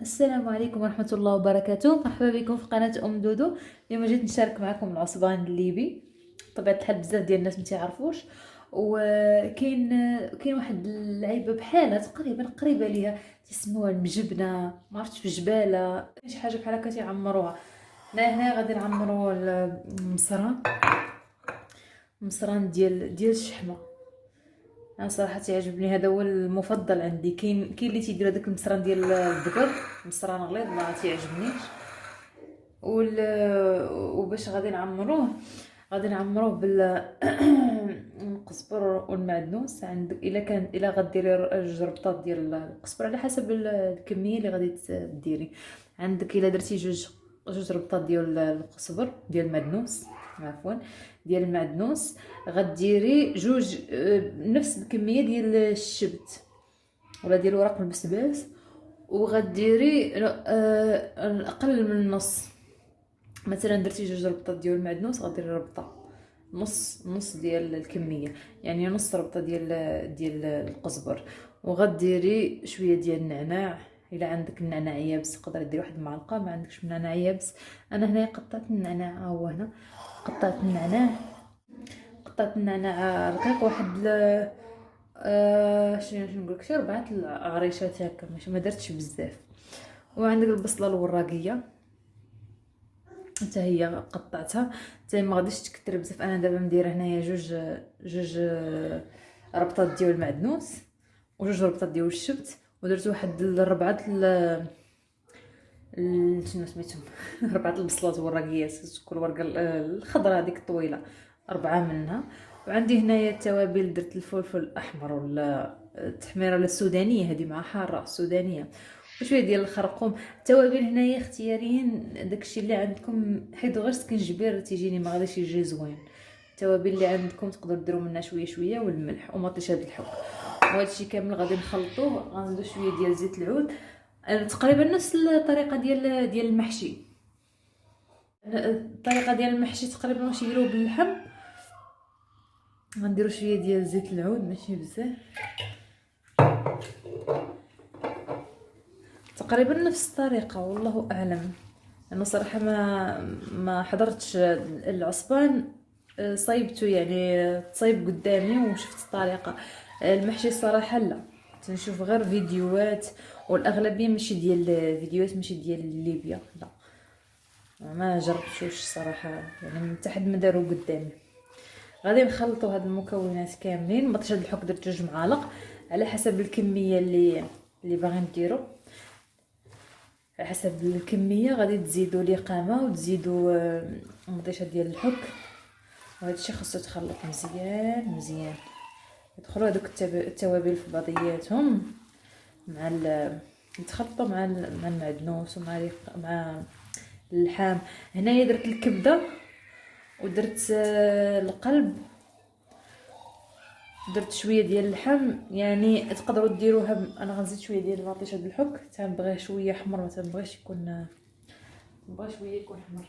السلام عليكم ورحمة الله وبركاته. مرحبا بكم في قناة أم دودو. اليوم جيت نشارك معكم العصبان الليبي. بطبيعة الحال بزاف ديال الناس متيعرفوش، وكاين واحد اللعيبه بحالها تقريبا قريبه ليها تسموها المجبنه، ما عرفتش في جباله شي حاجه بحال هكا تيعمروها. هنا غادي نعمروا المصران ديال الشحمه. انا صراحه تيعجبني، هذا هو المفضل عندي. كاين اللي تيدير هذاك المصران ديال البقر، مصران غليظ ما تيعجبنيش. وباش غادي نعمروه القزبر والمعدنوس. عندك الا غديري جوج ربطات ديال القزبر على حسب الكميه اللي غادي ديري. عندك الا درتي جوج ربطات ديال القزبر ديال المعدنوس، عفوا ديال المعدنوس، غديري جوج نفس الكميه ديال الشبت ولا ديال ورق البسباس، وغديري اقل من النص. مثلا درتي جوج ربطات ديال المعدنوس غديري ربطه نص ديال الكميه، يعني نص ربطه ديال القزبر. وغديري شويه ديال النعناع، الا عندك النعناع يابس تقدري ديري واحد المعلقه، ما عندكش النعناع يابس. انا هنا قطعت النعناع، ها هو هنا قطعت النعناع رقيق، واحد شنو نقولك، شي 4 عريشات هكا، ماشي ما درتش بزاف. وعندك البصله الوراقيه حتى هي قطعتها، حتى ما غاديش تكثر بزاف. انا دابا مديره هنايا جوج ربطات ديال المعدنوس وجوج ربطات ديال الشبت، ودرت واحد الربعه شنو سميتهم ربعه البصلات ورقيات، كل ورقه الخضراء هذيك الطويله، 4 منها. وعندي هنايا التوابل، درت الفلفل الاحمر ولا التحميره ولا السودانيه، هذه مع حاره السودانيه، وشويه ديال الخرقوم. التوابل هنايا اختياريين، داكشي اللي عندكم، حيت غير سكنجبير تيجيني ما غاديش يجي زوين. التوابل اللي عندكم تقدروا ديروا منها شويه شويه، والملح ومطيش هذا الحب، وهادشي كامل غادي نخلطوه. غنزيدو شويه ديال زيت العود، تقريبا نفس الطريقه ديال المحشي. الطريقه ديال المحشي تقريبا واش يديروه باللحم. غنديروا شويه ديال زيت العود، ماشي بزاف، تقريبا نفس الطريقه، والله اعلم. انا صراحه ما حضرتش العصبان، صايبته يعني تصايب قدامي وشفت الطريقه. المحشي الصراحه لا، تنشوف غير فيديوهات، والاغلبيه ماشي ديال فيديوهات، ماشي ديال ليبيا، لا ما جربتوش صراحه، يعني من تحت ما داروا قدامي. غادي نخلطوا هاد المكونات كاملين. مطيش هاد الحك درت 2 معالق على حسب الكميه اللي باغيين ديروا. على حسب الكميه غادي تزيدوا لي قامه وتزيدوا مطيشه ديال الحك، وهذا الشيء خاصو يتخلط مزيان يدخلوا هذوك التوابل في بعضياتهم، مع يتخلطوا مع المعدنوس مع اللحام. هنايا درت الكبده ودرت القلب، درت شويه ديال اللحم، يعني تقدروا ديروها انا غنزيد شويه ديال المطيشه بالحك، تنبغيه شويه حمر، ما تنبغيش يكون، نبغي شويه يكون حمر.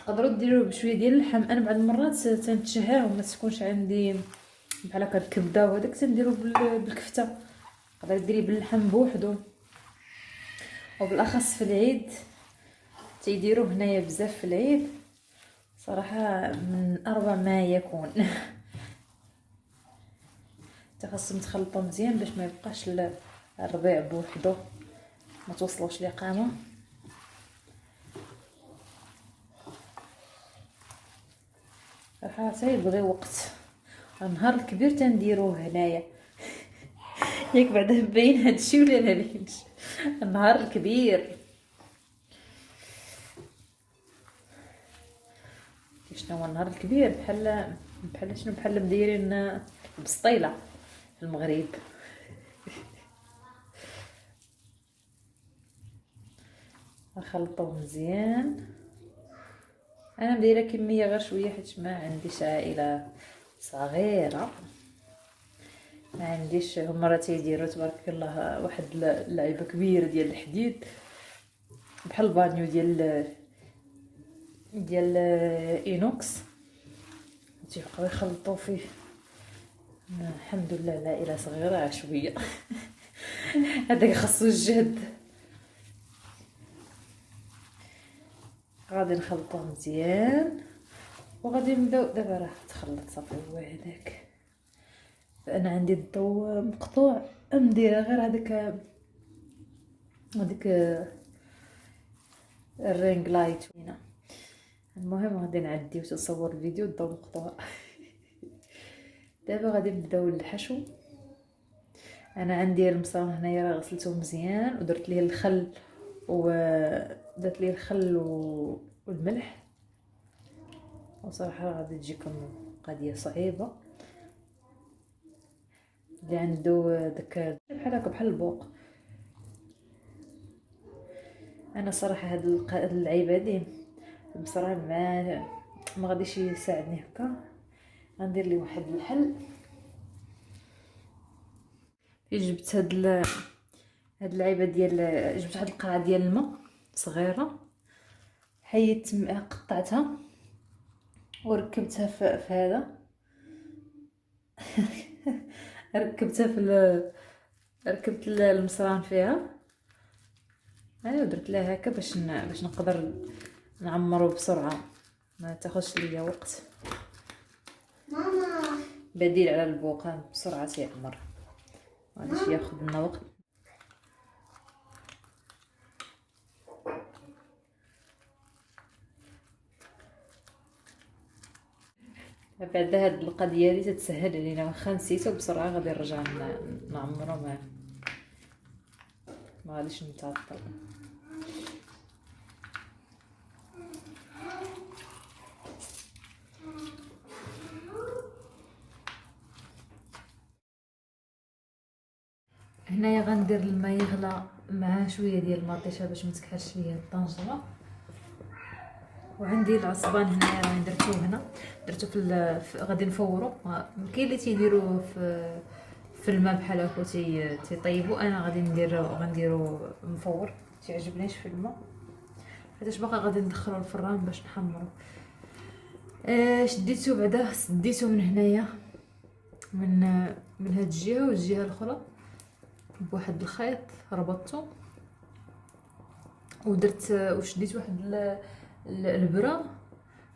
تقدروا ديروه بشويه ديال اللحم. انا بعض المرات تنتشهاه وما تكونش عندي بحال هكا الكبده وهداك، تنديرو بالكفته. تقدري ديري باللحم بوحدو، وبالاخص في العيد تيديروه هنايا بزاف في العيد، صراحه من اروع ما يكون. خاصهم تخلطوا مزيان باش ما يبقاش الربيع بوحدو، ما توصلوش ليه قامه. صراحه تيبغي وقت. النهار الكبير تنديروه هنايا. ياك بعدا باين هادشي ولا لا باينش؟ النهار الكبير شنو هو النهار الكبير؟ بحال شنو، بحال مدايرين بسطيله في المغرب. نخلطوه مزيان. انا مدايره كميه غير شويه حيت ما عنديش عائله صغيره، ما عنديش. هما راه تيديروا تبارك الله واحد اللعيبه كبيره ديال الحديد، بحال البانيو ديال اينوكس، تيبقاو يخلطوا فيه الحمد لله العائله صغيره عشوائيه. هذاك خاصو الجهد. غادي نخلطوه مزيان وغادي نبداو دابا. راه تخلط صافي هو هذاك. فانا عندي الضو مقطوع، نديرها غير هذيك الرينغ لايت هنا. المهم غادي نعدي وتصور الفيديو الضو مقطوع. دابا غادي نبداو الحشو. انا عندي المصران هنايا راه غسلته مزيان ودرت ليه الخل ودرت ليه الخل والملح. وصراحه غادي تجيكم قضيه صعيبه. اللي عنده داك بحال هكا بحال البوق. انا صراحه هاد اللعيبه هادي بصراحه ما غاديش يساعدني هكا. غندير لي واحد الحل. جبت هاد اللعيبه ديال، جبت واحد القرعه ديال الماء صغيره، حيدت قطعتها وركبتها في هذا. ركبتها ركبت المصران فيها. ايوا درت لها هكا باش نقدر نعمرو بسرعه، ما تاخذش ليا وقت. ماما بديل على البوقان بسرعه يعمر، ماغاديش ياخذ لنا وقت. بعد هاد القضيه هذه تتسهل علينا. واخا نسيتو بسرعه غادي نرجع نعمرو ما غاديش نتعطل. هنايا غندير الماء يغلى مع شويه ديال المطيشه باش ما تكحلش ليا الطنجره. وعندي العصبان هنايا راني درتو هنا، درتو غادي نفورو. كاين اللي تيديروه في الماء بحال هكا تيطيبوا. انا غنديرو مفور، تعجبنيش في الماء حيتاش باقا غادي ندخلو الفران باش نحمرو. شديتو بعدا سديتو من هنايا من هاد الجهه والجهه الاخرى بواحد الخيط، ربطته ودرت وشديت واحد البرا،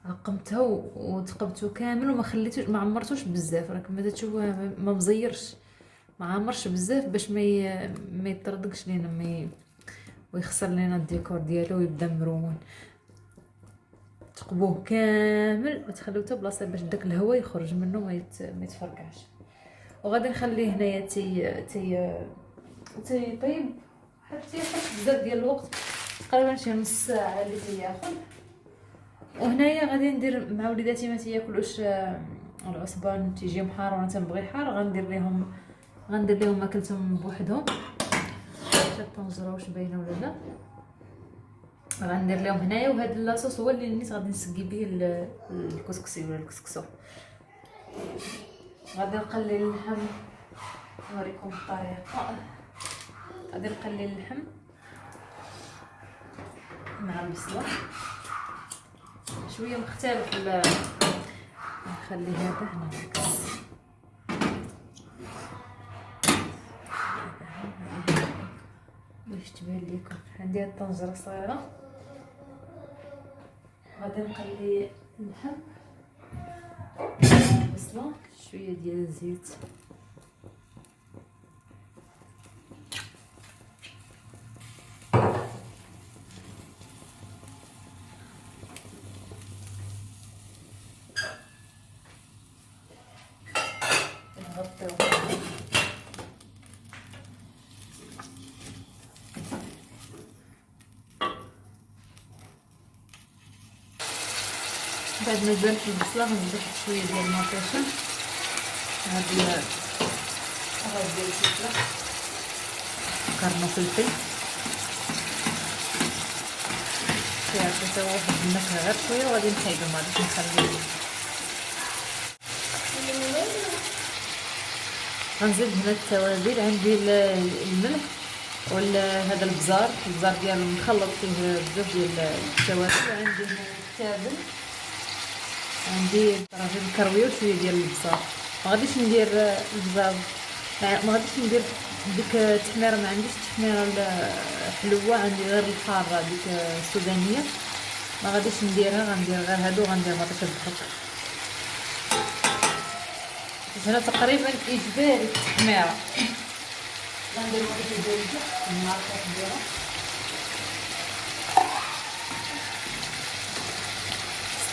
عقمتها وتقبته كامل وما خليتوش، ما عمرتوش بزاف. راك ما تشوفوه ما مزيرش، ما عمرش بزاف باش ما يطردقش لينا، ويخسر لينا الديكور ديالو ويبدا مرون. تقبوه كامل وتخليوه حتى بلاصه باش داك الهواء يخرج منه ما يتفرقعش. وغادي نخليه هنايا تيطيب حتى ياخذ بزاف ديال الوقت، تقريبا شي نص ساعه اللي تياخذ. وهنايا غادي ندير مع وليداتي ما تياكلوش العصبان، تيجيهم حار وانا تنبغي حار. غندير لهم اكلتهم بوحدهم. شات الطنجره واش باينه ولا لا. غندير لهم هنايا. وهذا لاصوص هو اللي نيت غادي نسقي به الكسكسي ولا الكسكسو. غادي نقلي اللحم، نوريكم الطريقه. غادي نقلي اللحم مع البصله شويه مختلف. نخلي هذا هنا نعكس. باش تبان لكم عندي هاد الطنجره صغيره. غادي نقلي اللحم، البصله، شويه ديال الزيت، بعد ما زالت البصله غنزيد شويه ديال المطيشه. هادي الرز ديال الفلفله كرنو فلفل فيها حتى واحد النكهه غير شويه. وغادي نحيدو ما غاديش نخليه. غنزيد هنا التوابل. عندي الملح ولا هذا البزار ديالو مخلط فيه بزاف ديال التوابل. وعندي هنا التابل، عندي طرافين كرويه وشويه ديال البزار. ما غاديش ندير البزاز، ما غاديش ندير ديك التحميره، ما عنديش التحميره الحلوه، عندي غير الحاره ديك السودانيه، ما غاديش نديرها، غندير غير هادو، غندير مطيشه الدحك. هنا تقريبا اجباري التحميره، غندير مطيشه ديال الدحك النهار كنديرها.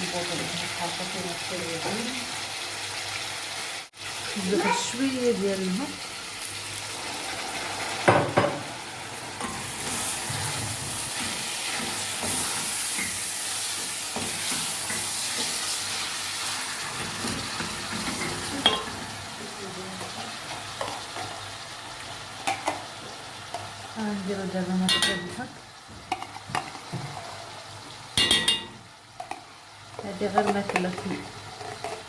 البوطه اللي كنت حاطه فيها الشريعه، نزيد شويه ديال الماء. نديرو دابا مطيشه الدحك، هادي غير ماكله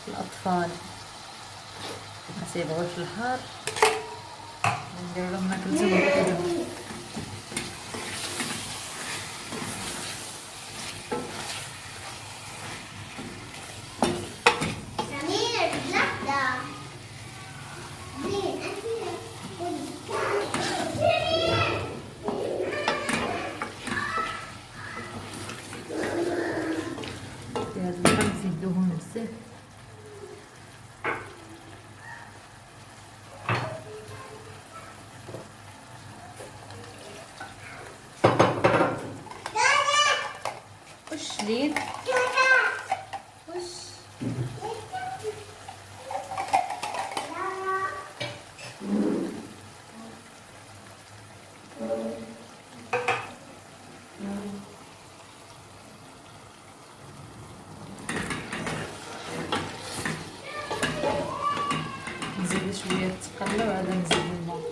الاطفال ما تيبغوش الحار، ندير لهم ماكلتهم بوحدهم. في هاد اللحم فيه الدهون بزاف. وش لين وش نزيد شويه التقله وعاد نزيد الماء.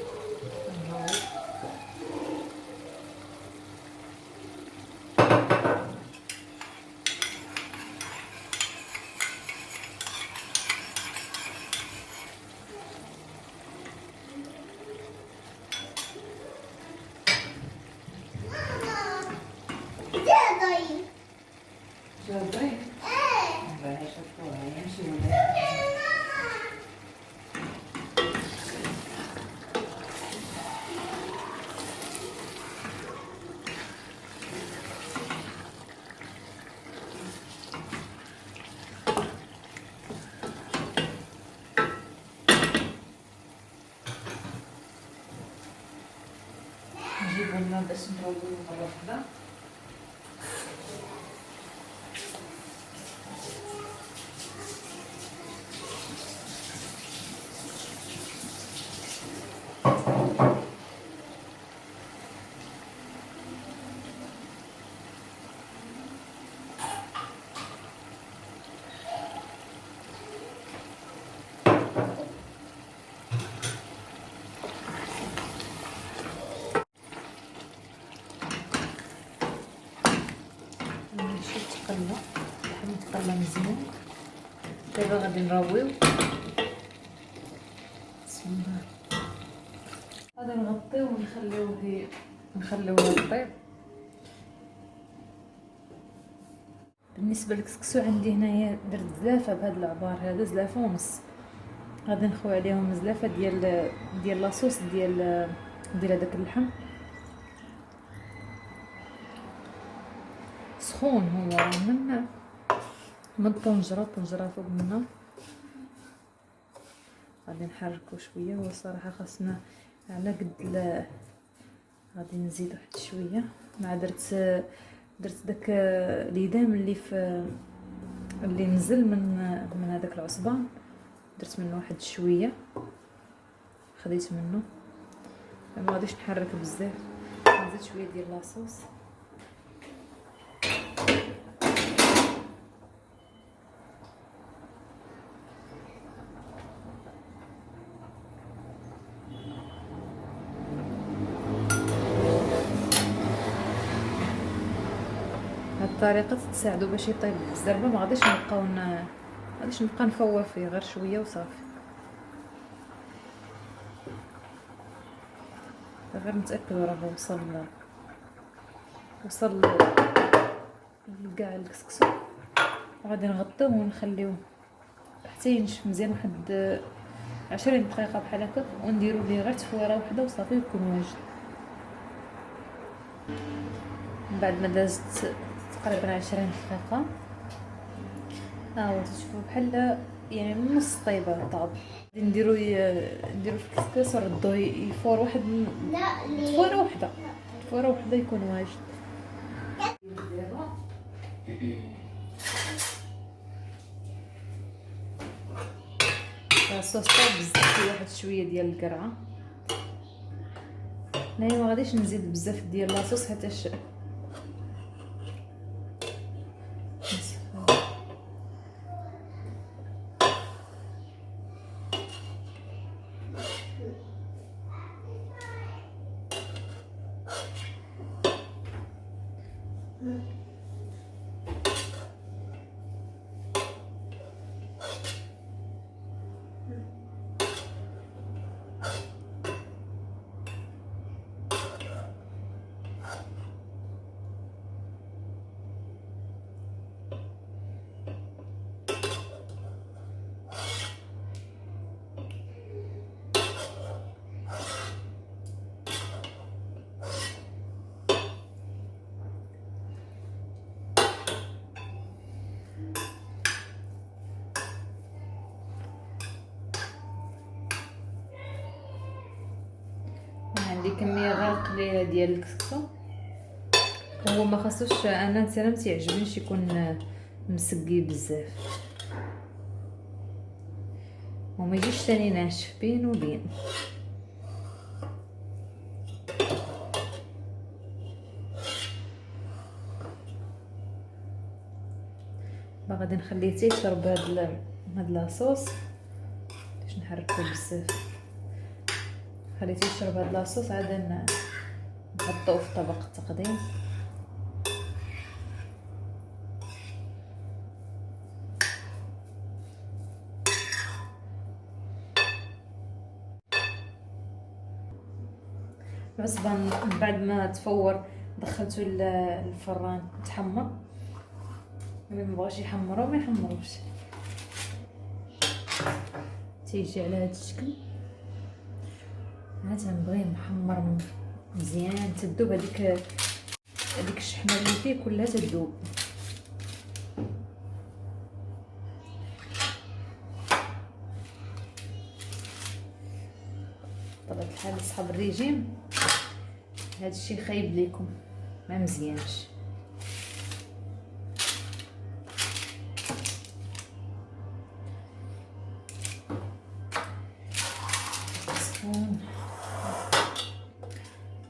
نجيب الماء باش نرويو مرة وحدة. ماشي تقلى، اللحم تقلى مزيان. دابا غادي نرويو، بسم الله. غادي نغطيو ونخليوه يطيب. بالنسبه للكسكسو عندي هنايا درت زلافه بهذا العبار هذا، زلافه ونص. غادي نخوي عليهم زلافه ديال لاصوص ديال هذاك اللحم. سخون هو من طنجره فوق منه. غادي نحركو شويه، هو صراحه خاصنا على قد غادي نزيد واحد شويه. مع درت داك ليدام اللي نزل من هذاك العصبان، درت منه واحد شويه، خديت منه. ما غاديش نحرك بزاف، نزيد شويه ديال لاصوص. هاد الطريقه تساعدو باش يطيب بالزربه. ما غاديش نبقى نفور فيه، غير شويه وصافي. غير نتاكدوا راه وصل لكاع الكسكسو. وغادي نغطيوه ونخليوه حتى ينشف مزيان، واحد 20 دقيقه بحال هكا، ونديرو ليه غير تفويره وحده وصافي يكون واجد. من بعد ما دازت تقريبا 20 دقيقه، ها هو تشوفوا بحال يعني من نص طيبه طاب. نديرو نديرو في الكسكس ونردوه يفور واحد تفويره وحده، تفويره وحده يكون واجد. الصوص طاب بزاف، فيه واحد شويه ديال القرعه. هنايا ما غاديش نزيد بزاف ديال لاصوص حيتاش عندي كميه غير قليله ديال الكسكسو. هو ما خاصوش، انا مثلا ما تيعجبنيش يكون مسقي بزاف وما يجيش ثاني ناشف، بين وبين. غادي نخليه حتى يشرب هاد لاصوص باش نحركو بزاف. خليته يشرب هاد لاصوص، عاد نحطوه في طبق التقديم. العصبان بعد ما تفور دخلته الفران تحمر. اللي مبغاش يحمرو ما يحمروش، تيجي على هذا الشكل. انا تنبغيه محمر مزيان، تذوب هذيك الشحمه اللي فيه كلها تذوب. بطبيعه الحال اصحاب الريجيم هذا الشيء خايب ليكم، ما مزيانش.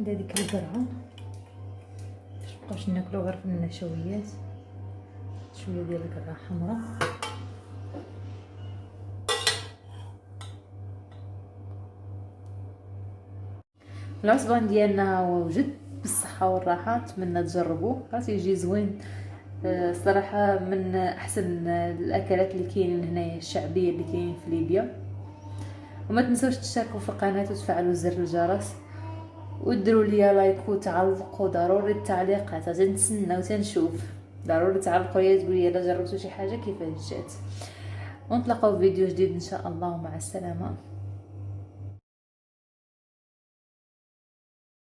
ندير ديك القرعه باش مبقاوش ناكلو غير في النشويات. شويه ديال القرعه حمراء. العصبان ديالنا وجد بالصحه والراحه، نتمنى تجربوه، راه يجي زوين صراحه. من احسن الاكلات اللي كاينين هنايا الشعبيه اللي كاينين في ليبيا. وما تنسوش تشتركوا في القناه وتفعلوا زر الجرس وديروا لي لايك وتعلقوا ضروري التعليقات، تنتسنى وتنشوف. ضروري تعلقوا لي تقولوا لي الا جربتوا شي حاجه كيفاش جات. ونتلاقاو في فيديو جديد ان شاء الله، ومع السلامه.